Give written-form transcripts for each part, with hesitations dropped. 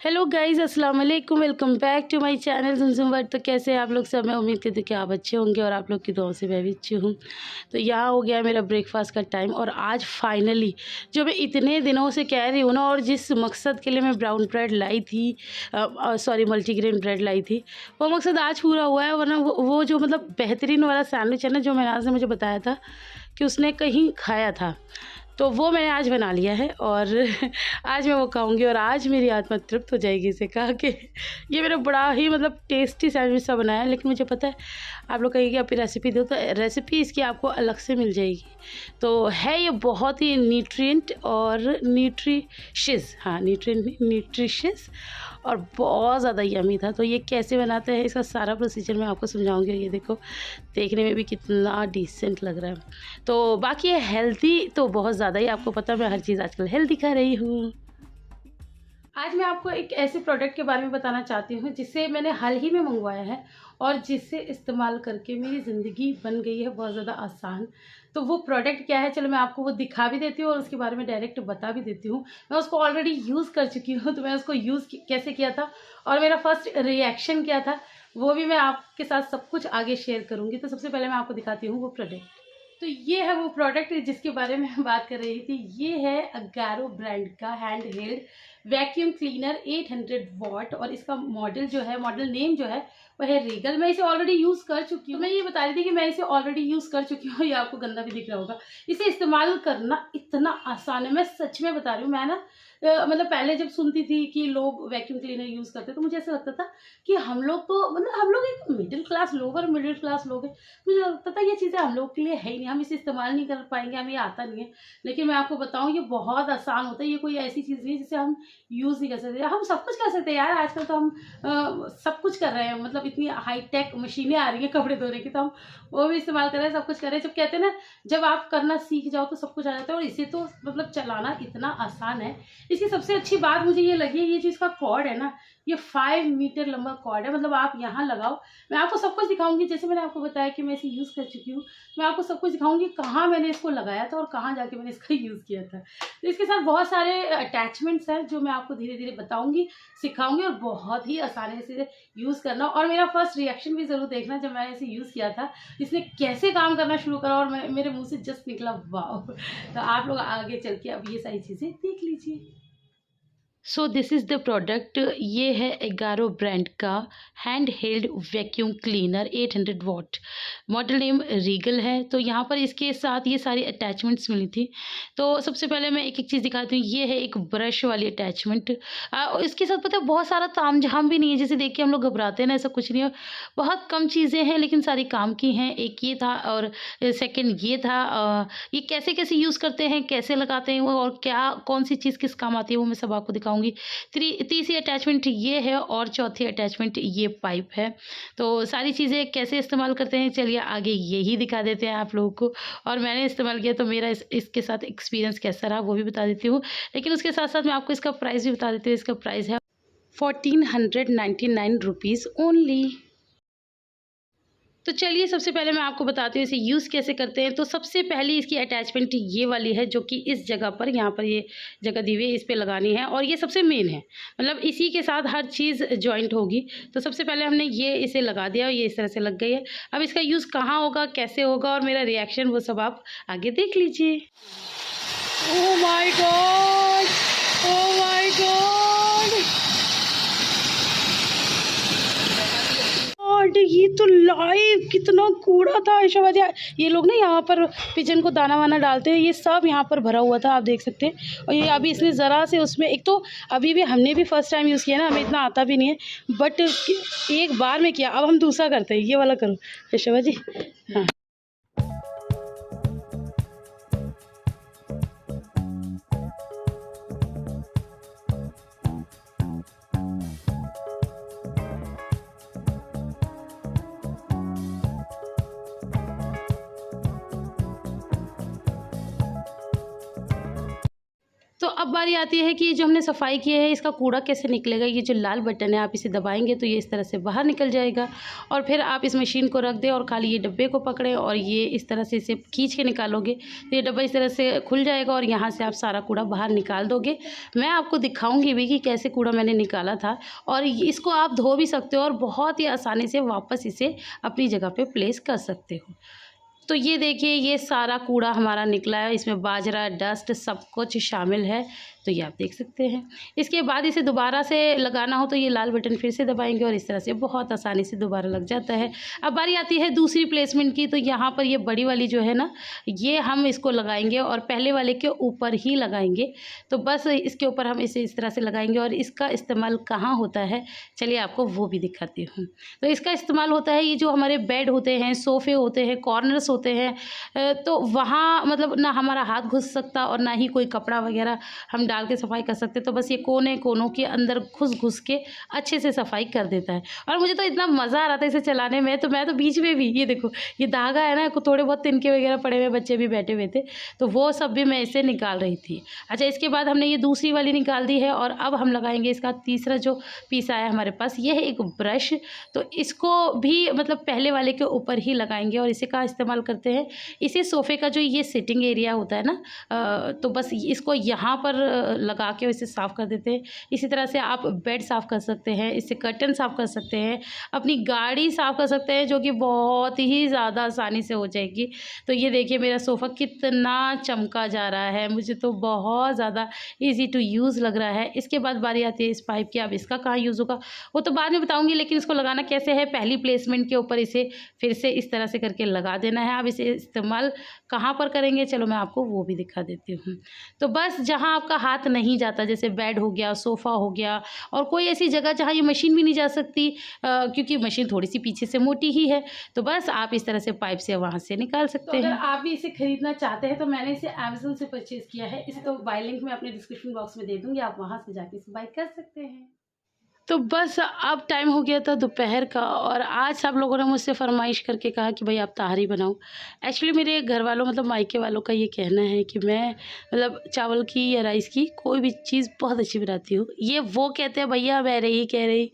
Hello guys, अस्सलाम वालेकुम। Welcome back to my channel ज़ुमज़ुम world. तो कैसे हैं आप लोग सब? मैं उम्मीद करती हूँ कि आप अच्छे होंगे और आप लोग की दुआओं से मैं भी अच्छी हूँ। तो यहाँ हो गया मेरा ब्रेकफास्ट का टाइम और आज फाइनली जो मैं इतने दिनों से कह रही हूँ ना, और जिस मकसद के लिए मैं ब्राउन ब्रेड लाई थी, मल्टीग्रेन ब्रेड लाई थी, वो मकसद आज पूरा हुआ है। वरना वो जो मतलब बेहतरीन वाला सैंडविच है ना, जो मैंने आज ने मुझे बताया था कि उसने कहीं खाया था, तो वो मैंने आज बना लिया है और आज मैं वो खाऊंगी और आज मेरी आत्मा तृप्त हो जाएगी इसे खा के। ये मेरा बड़ा ही मतलब टेस्टी सैंडविच सा बनाया है, लेकिन मुझे पता है आप लोग कहेंगे आप रेसिपी दो, तो रेसिपी इसकी आपको अलग से मिल जाएगी। तो है ये बहुत ही न्यूट्रिएंट और न्यूट्रिशियस, हाँ न्यूट्रिशियस और बहुत ज़्यादा यमी था। तो ये कैसे बनाते हैं इसका सारा प्रोसीजर मैं आपको समझाऊंगी। और ये देखो देखने में भी कितना डिसेंट लग रहा है। तो बाकी ये हेल्दी तो बहुत ज़्यादा ही, आपको पता है मैं हर चीज़ आजकल हेल्दी खा रही हूँ। आज मैं आपको एक ऐसे प्रोडक्ट के बारे में बताना चाहती हूँ जिसे मैंने हाल ही में मंगवाया है और जिसे इस्तेमाल करके मेरी ज़िंदगी बन गई है बहुत ज़्यादा आसान। तो वो प्रोडक्ट क्या है, चलो मैं आपको वो दिखा भी देती हूँ और उसके बारे में डायरेक्ट बता भी देती हूँ। मैं उसको ऑलरेडी यूज़ कर चुकी हूँ, तो मैं उसको यूज़ कैसे किया था और मेरा फर्स्ट रिएक्शन क्या था, वो भी मैं आपके साथ सब कुछ आगे शेयर करूँगी। तो सबसे पहले मैं आपको दिखाती हूँ वो प्रोडक्ट। तो ये है वो प्रोडक्ट जिसके बारे में मैं बात कर रही थी। ये है अगारो ब्रांड का hand held vacuum cleaner 800 what और इसका मॉडल जो है, मॉडल नेम जो है वो है रीगल। मैं इसे ऑलरेडी यूज़ कर चुकी हूँ। मैं ये बता रही थी कि मैं इसे ऑलरेडी यूज़ कर चुकी हूँ। ये आपको गंदा भी दिख रहा होगा। इसे इस्तेमाल करना इतना आसान है, मैं सच में बता रही हूँ। मैं ना मतलब पहले जब सुनती थी कि लोग वैक्यूम क्लीनर यूज़ करते, तो मुझे ऐसा लगता था कि हम लोग तो मतलब हम लोग एक मिडिल क्लास लोग हैं। मुझे लगता था ये चीज़ें हम लोग के लिए है ही नहीं, हम इसे इस्तेमाल नहीं कर पाएंगे, हमें ये आता नहीं है। लेकिन मैं आपको बताऊं ये बहुत आसान होता है। ये कोई ऐसी चीज़ नहीं है जिसे हम यूज़ नहीं कर सकते। हम सब कुछ कर सकते हैं यार, आजकल तो हम सब कुछ कर रहे हैं। मतलब इतनी हाईटेक मशीनें आ रही हैं कपड़े धोने की, तो हम वो भी इस्तेमाल कर रहे हैं, सब कुछ कर रहे हैं। जब कहते हैं ना, जब आप करना सीख जाओ तो सब कुछ आ जाता है। और इसे तो मतलब चलाना इतना आसान है। इसकी सबसे अच्छी बात मुझे ये लगी है, ये जो इसका कॉर्ड है ना, ये 5 मीटर लंबा कॉर्ड है। मतलब आप यहाँ लगाओ, मैं आपको सब कुछ दिखाऊंगी। जैसे मैंने आपको बताया कि मैं इसे यूज़ कर चुकी हूँ, मैं आपको सब कुछ दिखाऊंगी कहाँ मैंने इसको लगाया था और कहाँ जाके मैंने इसका यूज़ किया था। तो इसके साथ बहुत सारे अटैचमेंट्स हैं जो मैं आपको धीरे धीरे बताऊंगी, सिखाऊंगी और बहुत ही आसानी से यूज़ करना। और मेरा फर्स्ट रिएक्शन भी ज़रूर देखना जब मैंने इसे यूज़ किया था, इसने कैसे काम करना शुरू करा और मेरे मुँह से जस्ट निकला वाह। तो आप लोग आगे चल के अब ये सारी चीज़ें देख लीजिए। So this is the product. ये है एगारो ब्रांड का hand held vacuum cleaner 800 what, model name Regal है। तो यहाँ पर इसके साथ ये सारी अटैचमेंट्स मिली थी। तो सबसे पहले मैं एक एक चीज़ दिखाती हूँ। ये है एक ब्रश वाली अटैचमेंट। इसके साथ पता है बहुत सारा ताम झाम भी नहीं है, जैसे देख के हम लोग घबराते हैं ना, ऐसा कुछ नहीं है। बहुत कम चीज़ें हैं लेकिन सारी काम की हैं। एक ये था और सेकेंड ये था। ये कैसे कैसे यूज़ करते हैं, कैसे लगाते हैं वो, और क्या कौन सी चीज़ किस काम आती है, वो मैं सब आपको दिखाऊंगी। तीसरी अटैचमेंट ये है और चौथी अटैचमेंट ये पाइप है। तो सारी चीज़ें कैसे इस्तेमाल करते हैं, चलिए आगे यही दिखा देते हैं आप लोगों को। और मैंने इस्तेमाल किया तो मेरा इसके साथ एक्सपीरियंस कैसा रहा वो भी बता देती हूँ। लेकिन उसके साथ साथ मैं आपको इसका प्राइस भी बता देती हूँ। इसका प्राइस है 1499 रुपीज़ ओनली। तो चलिए सबसे पहले मैं आपको बताती हूँ इसे यूज़ कैसे करते हैं। तो सबसे पहली इसकी अटैचमेंट ये वाली है, जो कि इस जगह पर, यहाँ पर ये जगह दी हुई है, इस पे लगानी है। और ये सबसे मेन है, मतलब इसी के साथ हर चीज़ जॉइंट होगी। तो सबसे पहले हमने ये इसे लगा दिया और ये इस तरह से लग गई है। अब इसका यूज़ कहाँ होगा, कैसे होगा और मेरा रिएक्शन, वो सब आप आगे देख लीजिए। Oh my God, oh my God, ये तो लाइव कितना कूड़ा था ऐशवर्या। ये लोग ना यहाँ पर पिजन को दाना वाना डालते हैं, ये सब यहाँ पर भरा हुआ था, आप देख सकते हैं। और ये अभी इसने ज़रा से उसमें, एक तो अभी भी हमने भी फर्स्ट टाइम यूज़ किया ना, हमें इतना आता भी नहीं है, बट एक बार में किया। अब हम दूसरा करते हैं, ये वाला करो ऐशवर्या जी। हाँ, तो अब अब बारी आती है कि जो हमने सफाई की है इसका कूड़ा कैसे निकलेगा। ये जो लाल बटन है आप इसे दबाएंगे तो ये इस तरह से बाहर निकल जाएगा और फिर आप इस मशीन को रख दें और खाली ये डब्बे को पकड़ें और ये इस तरह से इसे खींच के निकालोगे तो ये डब्बा इस तरह से खुल जाएगा और यहाँ से आप सारा कूड़ा बाहर निकाल दोगे। मैं आपको दिखाऊंगी भी कि कैसे कूड़ा मैंने निकाला था और इसको आप धो भी सकते हो और बहुत ही आसानी से वापस इसे अपनी जगह पे प्लेस कर सकते हो। तो ये देखिए ये सारा कूड़ा हमारा निकला है, इसमें बाजरा, डस्ट सब कुछ शामिल है, तो ये आप देख सकते हैं। इसके बाद इसे दोबारा से लगाना हो तो ये लाल बटन फिर से दबाएंगे और इस तरह से बहुत आसानी से दोबारा लग जाता है। अब बारी आती है दूसरी प्लेसमेंट की, तो यहाँ पर ये बड़ी वाली जो है ना ये हम इसको लगाएंगे और पहले वाले के ऊपर ही लगाएंगे। तो बस इसके ऊपर हम इसे इस तरह से लगाएंगे और इसका इस्तेमाल कहाँ होता है चलिए आपको वो भी दिखाती हूँ। तो इसका इस्तेमाल होता है ये जो हमारे बेड होते हैं, सोफ़े होते हैं, कॉर्नर्स होते हैं, तो वहाँ मतलब ना हमारा हाथ घुस सकता और ना ही कोई कपड़ा वगैरह हम डाल के सफाई कर सकते। तो बस ये कोनों के अंदर घुस के अच्छे से सफाई कर देता है और मुझे तो इतना मज़ा आ रहा था इसे चलाने में। तो मैं तो बीच में भी ये देखो ये धागा है ना, थोड़े बहुत तिनके वगैरह पड़े हुए, बच्चे भी बैठे हुए थे तो वो सब भी मैं इसे निकाल रही थी। अच्छा, इसके बाद हमने ये दूसरी वाली निकाल दी है और अब हम लगाएंगे इसका तीसरा जो पीस आया हमारे पास, ये है एक ब्रश। तो इसको भी मतलब पहले वाले के ऊपर ही लगाएंगे और इसे का इस्तेमाल करते हैं, इसे सोफ़े का जो ये सिटिंग एरिया होता है ना, तो बस इसको यहाँ पर लगा के इसे साफ़ कर देते हैं। इसी तरह से आप बेड साफ़ कर सकते हैं, इससे कर्टन साफ़ कर सकते हैं, अपनी गाड़ी साफ़ कर सकते हैं जो कि बहुत ही ज़्यादा आसानी से हो जाएगी। तो ये देखिए मेरा सोफ़ा कितना चमका जा रहा है, मुझे तो बहुत ज़्यादा ईज़ी टू यूज़ लग रहा है। इसके बाद बारी आती है इस पाइप की, अब इसका कहाँ यूज़ होगा वो तो बाद में बताऊँगी, लेकिन इसको लगाना कैसे है, पहली प्लेसमेंट के ऊपर इसे फिर से इस तरह से करके लगा देना है। अब इसे इस्तेमाल कहाँ पर करेंगे चलो मैं आपको वो भी दिखा देती हूँ। तो बस जहाँ आपका हाथ नहीं जाता, जैसे बेड हो गया, सोफ़ा हो गया और कोई ऐसी जगह जहाँ ये मशीन भी नहीं जा सकती क्योंकि मशीन थोड़ी सी पीछे से मोटी ही है, तो बस आप इस तरह से पाइप से वहाँ से निकाल सकते हैं। अगर आप भी इसे खरीदना चाहते हैं तो मैंने इसे अमेज़न से परचेज़ किया है, इसे तो बाय लिंक मैं अपने डिस्क्रिप्शन बॉक्स में दे दूँगी, आप वहाँ से जाके इसे बाय कर सकते हैं। तो बस अब टाइम हो गया था दोपहर का और आज सब लोगों ने मुझसे फरमाइश करके कहा कि भाई आप तहारी बनाओ। एक्चुअली मेरे घर वालों मतलब मायके वालों का ये कहना है कि मैं मतलब चावल की या राइस की कोई भी चीज़ बहुत अच्छी बनाती हूँ। ये वो कहते हैं भैया मैं नहीं कह रही,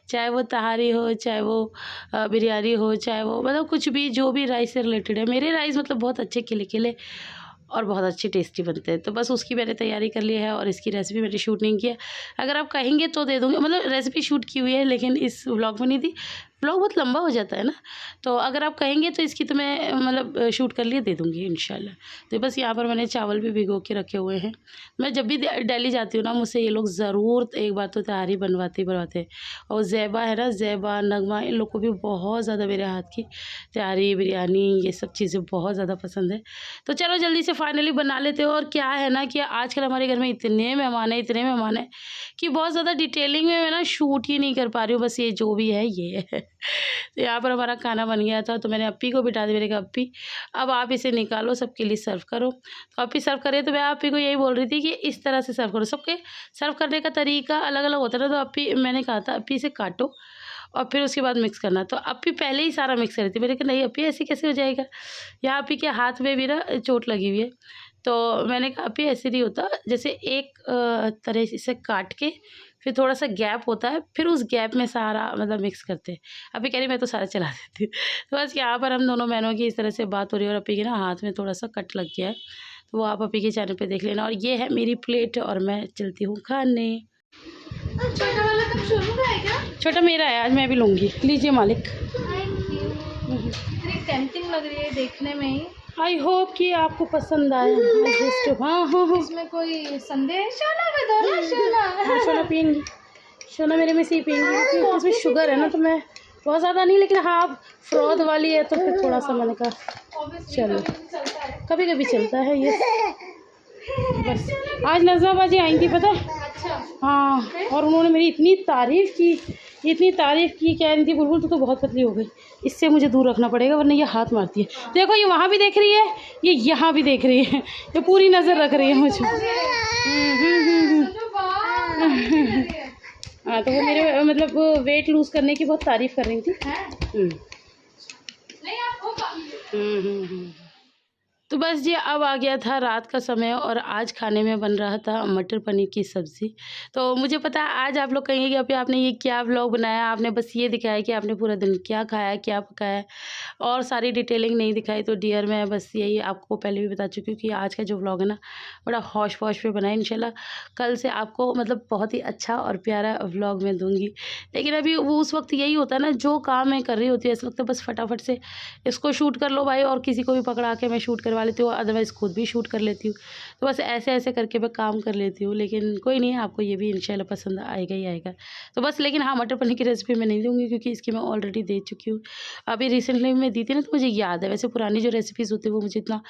चाहे वो तहारी हो, चाहे वो बिरयानी हो, चाहे वो मतलब कुछ भी जो भी राइस से रिलेटेड है, मेरे राइस मतलब बहुत अच्छे खिले खिले और बहुत अच्छे टेस्टी बनते हैं। तो बस उसकी मैंने तैयारी कर ली है और इसकी रेसिपी मैंने शूट नहीं किया, अगर आप कहेंगे तो दे दूँगी, मतलब रेसिपी शूट की हुई है लेकिन इस व्लॉग में नहीं दी, व्लॉग बहुत लंबा हो जाता है ना, तो अगर आप कहेंगे तो इसकी तो मैं मतलब शूट कर लिए दे दूँगी इंशाल्लाह। तो बस यहाँ पर मैंने चावल भी भिगो के रखे हुए हैं। मैं जब भी दिल्ली जाती हूँ ना मुझसे ये लोग ज़रूर एक बार तो तहारी बनवाते हैं और ज़ैबा है ना, ज़ैबा, नगमा, इन लोग को भी बहुत ज़्यादा मेरे हाथ की तहारी, बिरयानी ये सब चीज़ें बहुत ज़्यादा पसंद है। तो चलो जल्दी से फाइनली बना लेते हो। और क्या है ना कि आजकल हमारे घर में इतने मेहमान हैं कि बहुत ज़्यादा डिटेलिंग में मैं ना शूट ही नहीं कर पा रही हूँ, बस ये जो भी है ये है। तो यहाँ पर हमारा खाना बन गया था तो मैंने अप्पी को बिठा दिया, मैंने कहा अप्पी अब आप इसे निकालो सबके लिए सर्व करो। तो अप्पी सर्व करे तो मैं अप्पी को यही बोल रही थी कि इस तरह से सर्व करो, सबके सर्व करने का तरीका अलग अलग होता है ना। तो अप्पी मैंने कहा था अप्पी इसे काटो और फिर उसके बाद मिक्स करना, तो अप्पी पहले ही सारा मिक्स कर रही थी। मैंने कहा नहीं अप्पी ऐसे कैसे हो जाएगा, यहाँ अप्पी के हाथ में भी ना चोट लगी हुई है। तो मैंने कहा अप्पी ऐसे नहीं होता, जैसे एक तरह से काट के फिर थोड़ा सा गैप होता है, फिर उस गैप में सारा मतलब मिक्स करते हैं। अप्पी कह रही मैं तो सारा चला देती हूँ। तो बस यहाँ पर हम दोनों बहनों की इस तरह से बात हो रही है और अप्पी के ना हाथ में थोड़ा सा कट लग गया है, तो वो आप अप्पी के चैनल पे देख लेना। और ये है मेरी प्लेट और मैं चलती हूँ खाने। छोटा वाला कब शुरू का है क्या? छोटा मेरा है, आज मैं भी लूँगी, लीजिए मालिक। इतनी टेम्पटिंग लग रही है देखने में ही। आई होप कि आपको पसंद आए। हाँ इसमें कोई संदेह शोना में दो ना शोना। शोना पियेंगी, शोना मेरे में से ही पियेंगी, इसमें शुगर है ना तो मैं बहुत ज़्यादा नहीं, लेकिन हाँ फ्रॉद वाली है तो फिर थोड़ा सा मैंने कहा चलो कभी कभी चलता है ये। बस आज नज़मा बाजी आई थी पता है, हाँ, और उन्होंने मेरी इतनी तारीफ़ की, कह रही थी बुलबुल तो बहुत पतली हो गई, इससे मुझे दूर रखना पड़ेगा वरना ये हाथ मारती है। देखो ये वहाँ भी देख रही है, ये यहाँ भी देख रही है, ये पूरी नज़र रख रही है मुझे। हाँ तो वो मेरे मतलब वेट लूज़ करने की बहुत तारीफ़ कर रही थी। तो बस जी अब आ गया था रात का समय और आज खाने में बन रहा था मटर पनीर की सब्ज़ी। तो मुझे पता है आज आप लोग कहेंगे कि अभी आपने ये क्या व्लॉग बनाया, आपने बस ये दिखाया कि आपने पूरा दिन क्या खाया, क्या पकाया और सारी डिटेलिंग नहीं दिखाई। तो डियर मैं बस यही आपको पहले भी बता चुकी हूँ कि आज का जो व्लॉग है ना बड़ा हौश-पौश पे बना है। इंशाल्लाह कल से आपको मतलब बहुत ही अच्छा और प्यारा व्लॉग मैं दूँगी। लेकिन अभी वो उस वक़्त यही होता है ना, जो काम मैं कर रही होती हूँ इस वक़्त बस फटाफट से इसको शूट कर लो भाई, और किसी को भी पकड़ा के मैं शूट करवा लेती हूँ, अदरवाइज़ खुद भी शूट कर लेती हूँ। तो बस ऐसे-ऐसे करके मैं काम कर लेती हूँ, लेकिन कोई नहीं, आपको ये भी इंशाल्लाह पसंद आएगा ही आएगा। तो बस लेकिन हाँ, मटर पनीर की रेसिपी मैं नहीं दूँगी क्योंकि इसकी मैं ऑलरेडी दे चुकी हूँ। अभी रिसेंटली मैं दी थी ना तो मुझे याद है, वैसे पुरानी जो रेसिपीज़ होती है वो मुझे इतना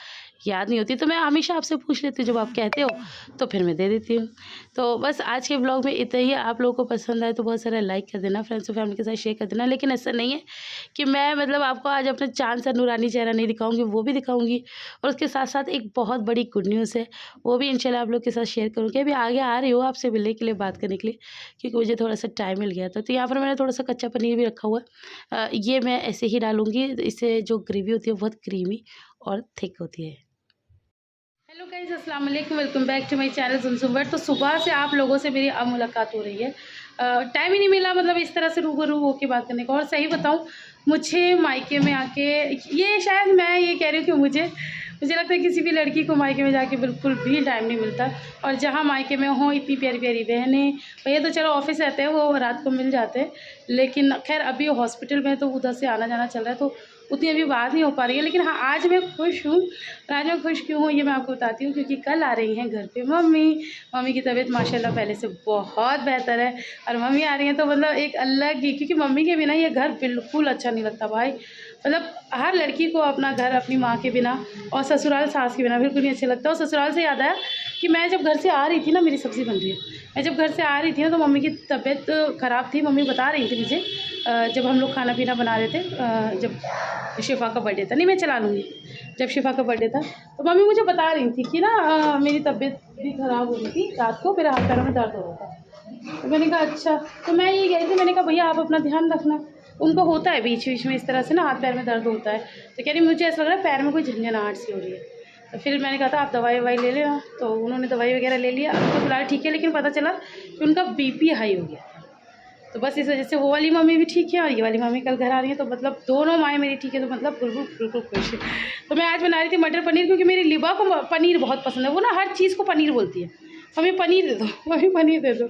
याद नहीं होती, तो मैं हमेशा आपसे पूछ लेती हूँ, जब आप कहते हो तो फिर मैं दे देती हूँ। तो बस आज के ब्लॉग में इतना ही। आप लोगों को पसंद आए तो बहुत सारा लाइक कर देना, फ्रेंड्स और फैमिली के साथ शेयर कर देना। लेकिन ऐसा नहीं है कि मैं मतलब आपको आज अपना चाँद सा नूरानी चेहरा नहीं दिखाऊंगी, वो भी दिखाऊंगी। और उसके साथ साथ एक बहुत बड़ी गुड न्यूज़ है, वो भी इंशाल्लाह आप लोग के साथ शेयर करूँगी। अभी आगे आ रही हूँ आपसे मिलने के लिए, बात करने के लिए, क्योंकि मुझे थोड़ा सा टाइम मिल गया था। तो यहाँ पर मैंने थोड़ा सा कच्चा पनीर भी रखा हुआ है, ये मैं ऐसे ही डालूंगी। इससे जो ग्रेवी होती है बहुत क्रीमी और थिक होती है। हेलो गाइस, अस्सलाम वालेकुम, welcome back to my channel ज़ुमज़ुम world. तो सुबह से आप लोगों से मेरी अब मुलाकात हो रही है। टाइम ही नहीं मिला मतलब इस तरह से रूबरू होकर बात करने का। और सही बताऊं, मुझे मायके में आके, ये शायद मैं ये कह रही हूँ कि मुझे लगता है किसी भी लड़की को मायके में जाके बिल्कुल भी टाइम नहीं मिलता। और जहाँ मायके में हों इतनी प्यारी प्यारी बहनें, भैया तो चलो ऑफिस रहते हैं, वो रात को मिल जाते हैं, लेकिन खैर अभी हॉस्पिटल में तो उधर से आना जाना चल रहा है, तो उतनी अभी बात नहीं हो पा रही है। लेकिन हाँ, आज मैं खुश हूँ। आज मैं खुश क्यों हूँ ये मैं आपको बताती हूँ, क्योंकि कल आ रही हैं घर पे मम्मी की तबीयत माशाल्लाह पहले से बहुत बेहतर है। और मम्मी आ रही हैं तो मतलब एक अलग ही, क्योंकि मम्मी के बिना ये घर बिल्कुल अच्छा नहीं लगता भाई। मतलब हर लड़की को अपना घर अपनी माँ के बिना और ससुराल सास के बिना बिल्कुल नहीं अच्छा लगता। और ससुराल से याद आया कि मैं जब घर से आ रही थी ना, मेरी सब्ज़ी बन रही है, मैं जब घर से आ रही थी ना तो मम्मी की तबीयत ख़राब थी। मम्मी बता रही थी मुझे, जब हम लोग खाना पीना बना रहे थे, जब शिफा का बर्थडे था, नहीं मैं चला लूँगी, जब शिफा का बर्थडे था तो मम्मी मुझे बता रही थी कि ना मेरी तबीयत भी ख़राब हो रही थी, रात को मेरे हाथ पैरों में दर्द हो रहा था। तो मैंने कहा अच्छा, तो मैं ये कह रही थी, मैंने कहा भैया आप अपना ध्यान रखना। उनको होता है बीच बीच में इस तरह से ना, हाथ पैर में दर्द होता है। तो कह रही मुझे ऐसा लग रहा है पैर में कोई झंझनाहट सी हो रही है। तो फिर मैंने कहा था आप दवाई ववाई ले लेना, तो उन्होंने दवाई वगैरह ले लिया। अब तो फिलहाल ठीक है, लेकिन पता चला कि उनका बीपी हाई हो गया। तो बस इस वजह से वो वाली मम्मी भी ठीक है और ये वाली मम्मी कल घर आ रही है, तो मतलब दोनों माएँ मेरी ठीक है, तो मतलब बिल्कुल बिल्कुल खुश है। तो मैं आज बना रही थी मटर पनीर, क्योंकि मेरी लिबा को पनीर बहुत पसंद है। वो ना हर चीज़ को पनीर बोलती है, मम्मी पनीर दे दो, मम्मी पनीर दे दो।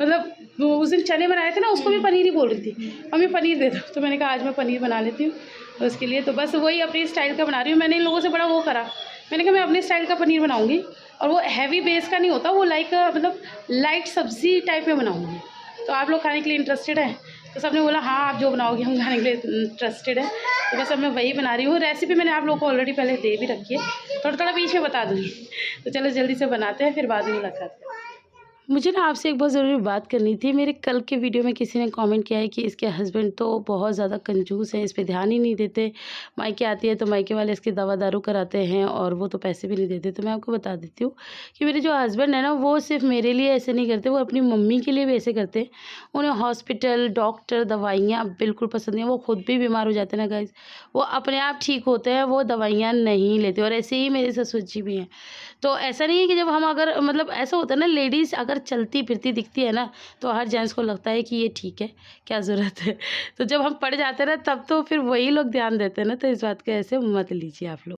मतलब उस दिन चने बनाए थे ना, उसको भी पनीर ही बोल रही थी, मम्मी पनीर दे दो। तो मैंने कहा आज मैं पनीर बना लेती हूँ तो उसके लिए। तो बस वही अपनी स्टाइल का बना रही हूँ। मैंने इन लोगों से बड़ा वो करा, मैंने कहा मैं अपने स्टाइल का पनीर बनाऊँगी, और वो हैवी बेस का नहीं होता, वो लाइक मतलब लाइट सब्ज़ी टाइप में बनाऊँगी। तो आप लोग खाने के लिए इंटरेस्टेड हैं? तो सबने बोला हाँ आप जो बनाओगे हम खाने के लिए इंटरेस्टेड है। तो बस अब मैं वही बना रही हूँ। रेसिपी मैंने आप लोगों को ऑलरेडी पहले दे भी रखी है, थोड़ा थोड़ा बीच में बता दूँगी। तो चलो जल्दी से बनाते हैं, फिर बाद में मुलाकात करते हैं। मुझे ना आपसे एक बहुत ज़रूरी बात करनी थी। मेरे कल के वीडियो में किसी ने कमेंट किया है कि इसके हस्बैंड तो बहुत ज़्यादा कंजूस हैं, इस पे ध्यान ही नहीं देते। मायके आती है तो मायके वाले इसकी दवा दारू कराते हैं और वो तो पैसे भी नहीं देते। तो मैं आपको बता देती हूँ कि मेरे जो हस्बैंड है ना, वो सिर्फ मेरे लिए ऐसे नहीं करते, वो अपनी मम्मी के लिए भी ऐसे करते हैं। उन्हें हॉस्पिटल, डॉक्टर, दवाइयाँ बिल्कुल पसंद नहीं है। वो खुद भी बीमार हो जाते हैं ना गाइज़, वो अपने आप ठीक होते हैं, वो दवाइयाँ नहीं लेते। और ऐसे ही मेरे ससुर जी भी हैं। तो ऐसा नहीं है कि जब हम अगर मतलब ऐसा होता है ना, लेडीज़ अगर चलती फिरती दिखती है ना तो हर जेंट्स को लगता है कि ये ठीक है, क्या ज़रूरत है। तो जब हम पड़ जाते हैं ना तब तो फिर वही लोग ध्यान देते हैं ना, तो इस बात का ऐसे मत लीजिए आप लोग।